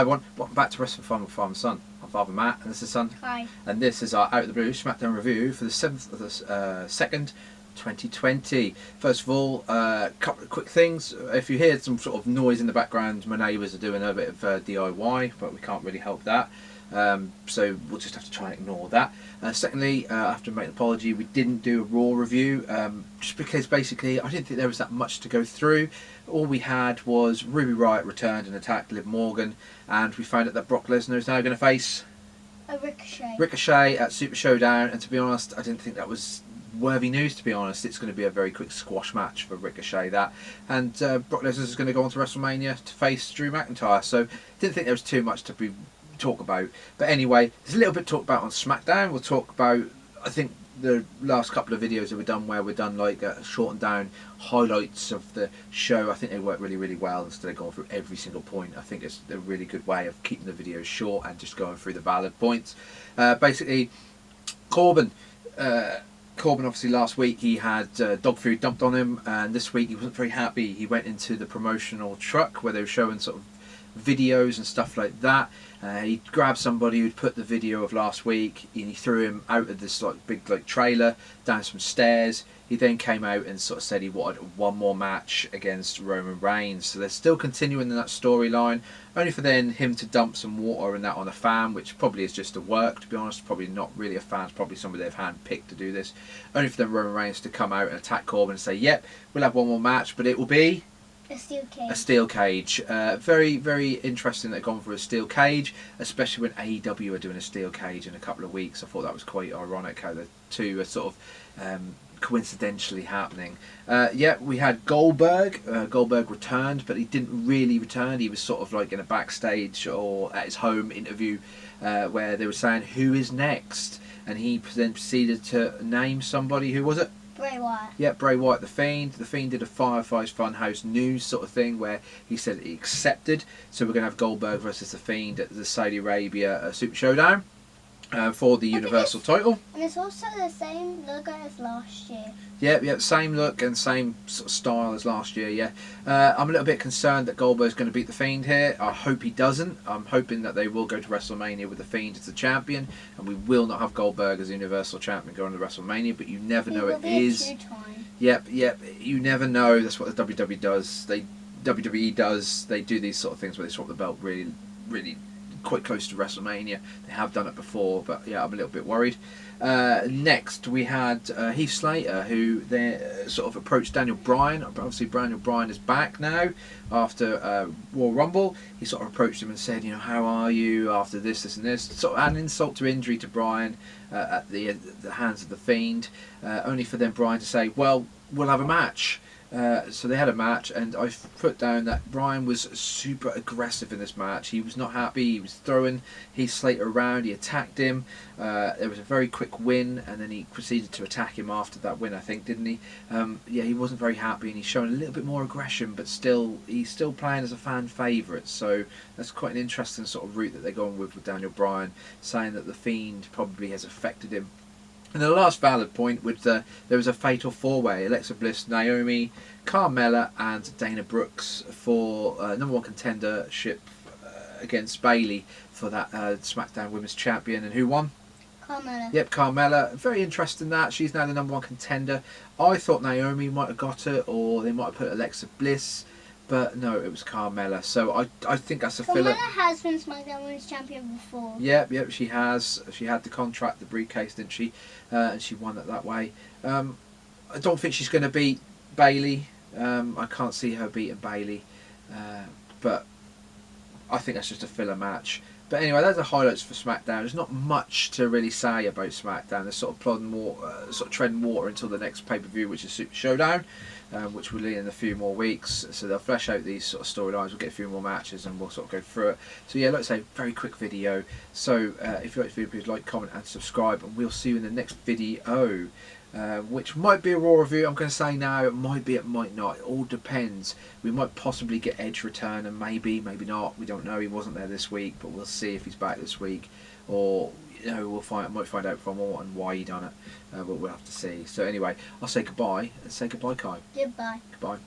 Hi everyone, welcome back to Wrestling Fun with Father and Son. I'm Father Matt and this is Son. Hi. And this is our Out of the Blue Smackdown review for the 7th of the 2nd, 2020. First of all, a couple of quick things. If you hear some sort of noise in the background, my neighbours are doing a bit of DIY, but we can't really help that. So we'll just have to try and ignore that. Secondly, I have to make an apology, we didn't do a Raw review, just because basically I didn't think there was that much to go through. All we had was Ruby Riott returned and attacked Liv Morgan, and we found out that Brock Lesnar is now going to face A Ricochet. Ricochet at Super Showdown, and to be honest, I didn't think that was worthy news. To be honest, it's going to be a very quick squash match for Ricochet, that, and Brock Lesnar is going to go on to WrestleMania to face Drew McIntyre, so didn't think there was too much to talk about. But anyway, there's a little bit to talk about on Smackdown. We'll talk about, I think, the last couple of videos that we've done where we've done like shortened down highlights of the show. I think they work really, really well instead of going through every single point. I think it's a really good way of keeping the videos short and just going through the valid points. Basically, Corbin obviously last week he had dog food dumped on him, and this week he wasn't very happy. He went into the promotional truck where they were showing sort of videos and stuff like that. He grabbed somebody who'd put the video of last week and he threw him out of this like big like trailer down some stairs. He then came out and sort of said he wanted one more match against Roman Reigns. So they're still continuing in that storyline, only for then him to dump some water and that on a fan, which probably is just a work, to be honest. Probably not really a fan, it's probably somebody they've handpicked to do this. Only for then Roman Reigns to come out and attack Corbin and say, yep, we'll have one more match, but it will be A steel cage. a steel cage. Very, very interesting they've gone for a steel cage, especially when AEW are doing a steel cage in a couple of weeks. I thought that was quite ironic how the two are sort of coincidentally happening. Yeah, we had Goldberg. Goldberg returned, but he didn't really return. He was sort of like in a backstage or at his home interview where they were saying, who is next? And he then proceeded to name somebody. Who was it? Bray Wyatt. Yeah, Bray Wyatt, The Fiend. The Fiend did a Fireflies Funhouse news sort of thing where he said he accepted. So we're going to have Goldberg versus The Fiend at the Saudi Arabia Super Showdown for the Universal title. And it's also the same logo as last year. Yeah, same look and same sort of style as last year, yeah. I'm a little bit concerned that Goldberg's going to beat The Fiend here. I hope he doesn't. I'm hoping that they will go to WrestleMania with The Fiend as the champion, and we will not have Goldberg as the Universal Champion going to WrestleMania, but you never know. It is. Yep, you never know. That's what the WWE does. WWE does. They do these sort of things where they swap the belt really, really quite close to WrestleMania. They have done it before, but yeah, I'm a little bit worried. Next, we had Heath Slater, who they sort of approached Daniel Bryan. Obviously, Daniel Bryan is back now after Royal Rumble. He sort of approached him and said, you know, how are you after this and this? Sort of an insult to injury to Bryan at the hands of The Fiend, only for then Bryan to say, well, we'll have a match. So they had a match, and I put down that Bryan was super aggressive in this match. He was not happy. He was throwing Heath Slater around. He attacked him. There was a very quick win, and then he proceeded to attack him after that win, I think, didn't he? Yeah, he wasn't very happy, and he's showing a little bit more aggression, but he's still playing as a fan favourite. So that's quite an interesting sort of route that they're going with Daniel Bryan, saying that The Fiend probably has affected him. And the last valid point was there was a fatal four-way: Alexa Bliss, Naomi, Carmella, and Dana Brooks for #1 contendership against Bayley for that SmackDown Women's Champion. And who won? Carmella. Yep, Carmella. Very interesting that she's now the #1 contender. I thought Naomi might have got it, or they might have put Alexa Bliss. But no, it was Carmella. So I think that's a filler. Carmella has been SmackDown Women's Champion before. Yep, she has. She had the contract, the briefcase, didn't she? And she won it that way. I don't think she's going to beat Bayley. I can't see her beating Bayley. But I think that's just a filler match. But anyway, those are highlights for SmackDown. There's not much to really say about SmackDown. They're sort of plodding water, sort of treading water until the next pay-per-view, which is Super Showdown, which will be in a few more weeks. So they'll flesh out these sort of storylines. We'll get a few more matches, and we'll sort of go through it. So yeah, like I say, very quick video. So if you like the video, please like, comment, and subscribe, and we'll see you in the next video. Which might be a Raw review. I'm going to say now, it might be, it might not. It all depends. We might possibly get Edge return, and maybe not. We don't know. He wasn't there this week, but we'll see if he's back this week, or you know, might find out from Orton why he done it. But we'll have to see. So anyway, I'll say goodbye and say goodbye, Kai. Goodbye. Goodbye.